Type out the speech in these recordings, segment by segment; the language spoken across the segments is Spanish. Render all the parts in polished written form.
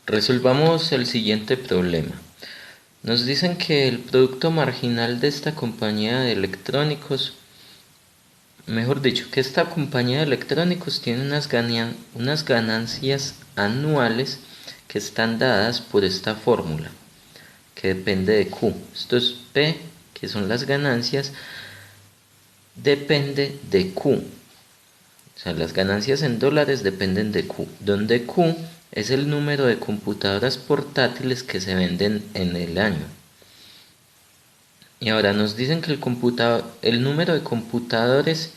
Resolvamos el siguiente problema. Nos dicen que el producto marginal de esta compañía de electrónicos, mejor dicho, que esta compañía de electrónicos tiene unas ganancias anuales que están dadas por esta fórmula, que depende de Q. Esto es P, que son las ganancias, depende de Q. O sea, las ganancias en dólares dependen de Q, donde Q es el número de computadoras portátiles que se venden en el año. Y ahora nos dicen que el número de computadores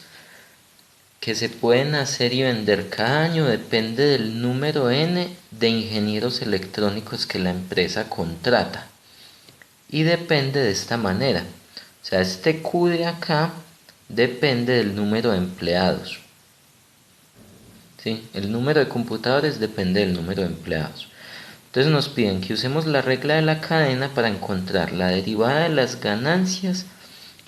que se pueden hacer y vender cada año depende del número N de ingenieros electrónicos que la empresa contrata. Y depende de esta manera. O sea, este Q de acá depende del número de empleados. ¿Sí? El número de computadores depende del número de empleados. Entonces nos piden que usemos la regla de la cadena para encontrar la derivada de las ganancias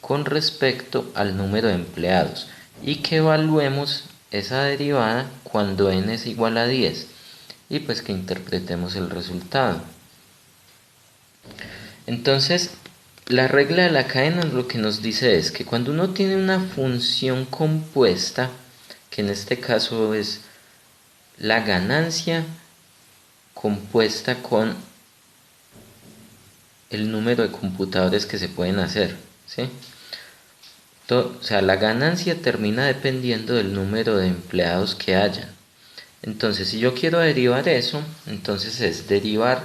con respecto al número de empleados y que evaluemos esa derivada cuando n es igual a 10 y pues que interpretemos el resultado. Entonces, la regla de la cadena lo que nos dice es que cuando uno tiene una función compuesta, que en este caso es la ganancia compuesta con el número de computadores que se pueden hacer, ¿sí? O sea, la ganancia termina dependiendo del número de empleados que haya. Entonces, si yo quiero derivar eso, entonces es derivar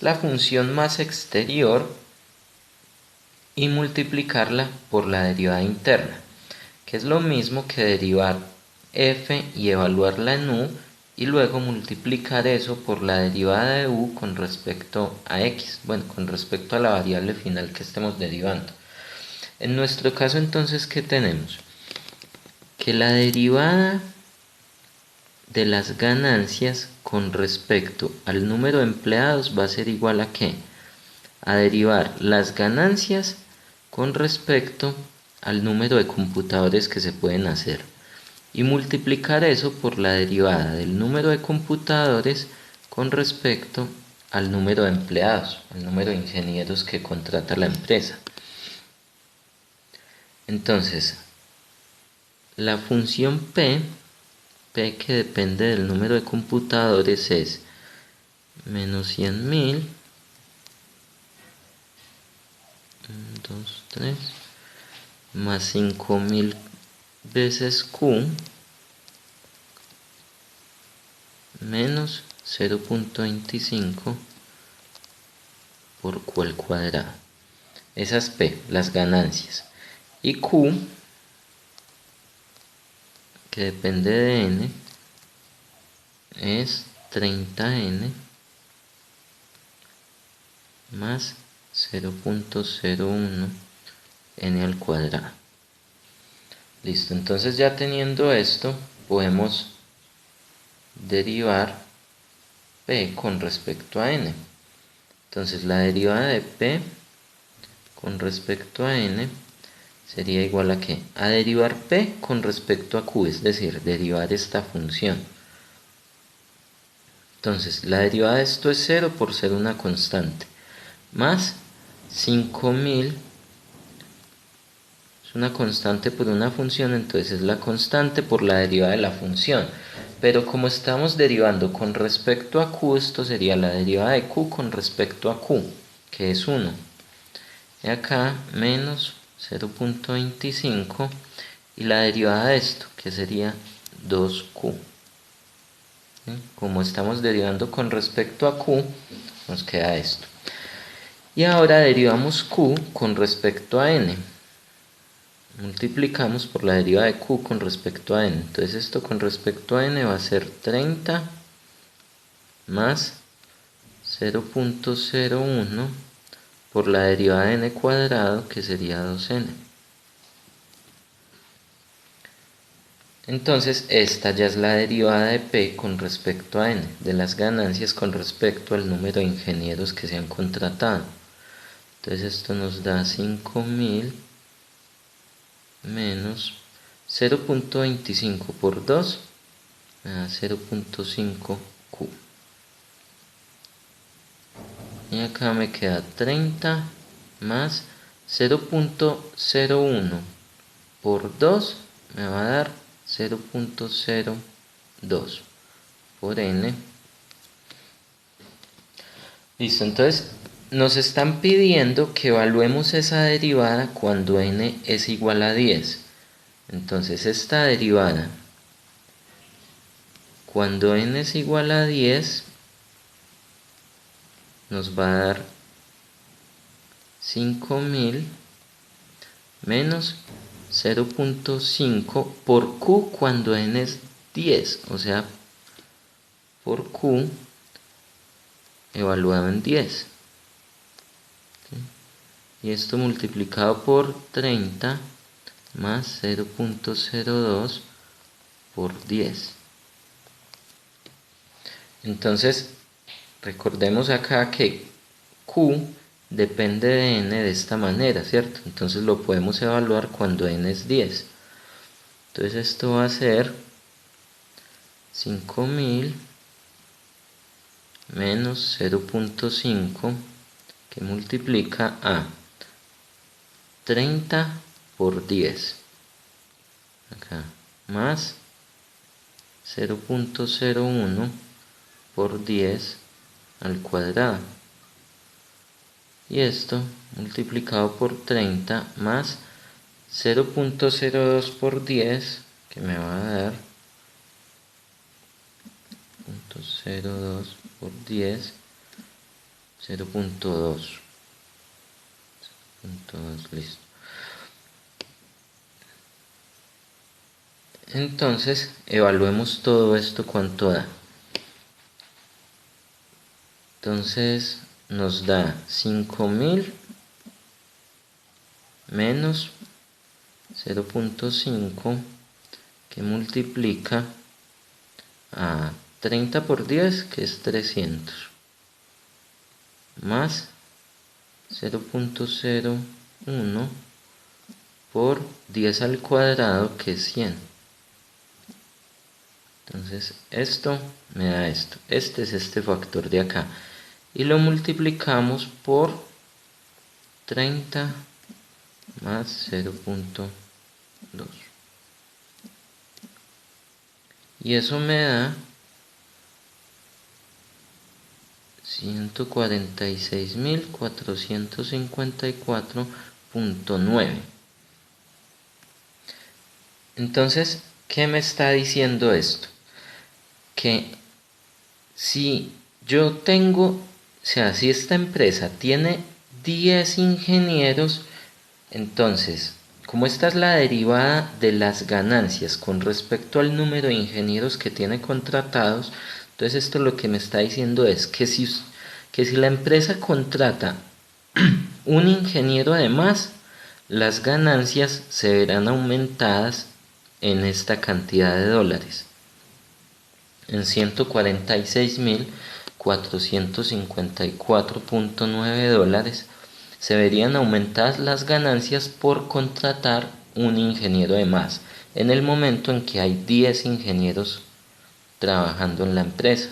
la función más exterior y multiplicarla por la derivada interna, que es lo mismo que derivar f y evaluarla en u y luego multiplicar eso por la derivada de u con respecto a x, bueno, con respecto a la variable final que estemos derivando. En nuestro caso entonces, ¿qué tenemos? Que la derivada de las ganancias con respecto al número de empleados va a ser igual a ¿qué? A derivar las ganancias con respecto al número de computadores que se pueden hacer y multiplicar eso por la derivada del número de computadores con respecto al número de empleados, al número de ingenieros que contrata la empresa. Entonces, la función P que depende del número de computadores es menos 100.000, 2, 3, más 5.000 veces Q menos 0.25 por Q al cuadrado. Esa es P, las ganancias. Y Q, que depende de N, es 30N más 0.01 N al cuadrado. Listo, entonces ya teniendo esto, podemos derivar P con respecto a N. Entonces la derivada de P con respecto a N sería igual a ¿qué? A derivar P con respecto a Q, es decir, derivar esta función. Entonces la derivada de esto es 0 por ser una constante, más 5.000 es una constante por una función, entonces es la constante por la derivada de la función. Pero como estamos derivando con respecto a Q, esto sería la derivada de Q con respecto a Q, que es 1. Y acá menos 0.25 y la derivada de esto, que sería 2Q. ¿Sí? Como estamos derivando con respecto a Q, nos queda esto. Y ahora derivamos Q con respecto a N. Multiplicamos por la derivada de Q con respecto a N. Entonces esto con respecto a N va a ser 30 más 0.01 por la derivada de N cuadrado, que sería 2N. Entonces esta ya es la derivada de P con respecto a N, de las ganancias con respecto al número de ingenieros que se han contratado. Entonces esto nos da 5.000 menos 0.25 por 2, me da 0.5Q. y acá me queda 30 más 0.01 por 2 me va a dar 0.02 por n. Listo, entonces nos están pidiendo que evaluemos esa derivada cuando n es igual a 10. Entonces esta derivada cuando n es igual a 10 nos va a dar 5000 menos 0.5 por q cuando n es 10, o sea, por q evaluado en 10. ¿Sí? Y esto multiplicado por 30 más 0.02 por 10. Entonces, recordemos acá que q depende de n de esta manera, ¿cierto? Entonces lo podemos evaluar cuando n es 10. Entonces esto va a ser 5000 menos 0.5 que multiplica a 30 por 10. Acá, más 0.01 por 10 al cuadrado. Y esto multiplicado por 30 más 0.02 por 10 que me va a dar 0.02 por 10 0.2 listo. Entonces evaluemos todo esto cuánto da. Entonces nos da 5000 menos 0.5 que multiplica a 30 por 10 que es 300 más 0.01 por 10 al cuadrado que es 100. Entonces esto me da esto. Este es este factor de acá. Y lo multiplicamos por 30 más 0.2. Y eso me da 146.454.9. Entonces, ¿qué me está diciendo esto? Que si yo tengo, o sea, si esta empresa tiene 10 ingenieros, entonces, como esta es la derivada de las ganancias con respecto al número de ingenieros que tiene contratados, entonces esto lo que me está diciendo es que si la empresa contrata un ingeniero de más, las ganancias se verán aumentadas en esta cantidad de dólares, en 146.454.9 dólares. Se verían aumentadas las ganancias por contratar un ingeniero de más en el momento en que hay 10 ingenieros trabajando en la empresa.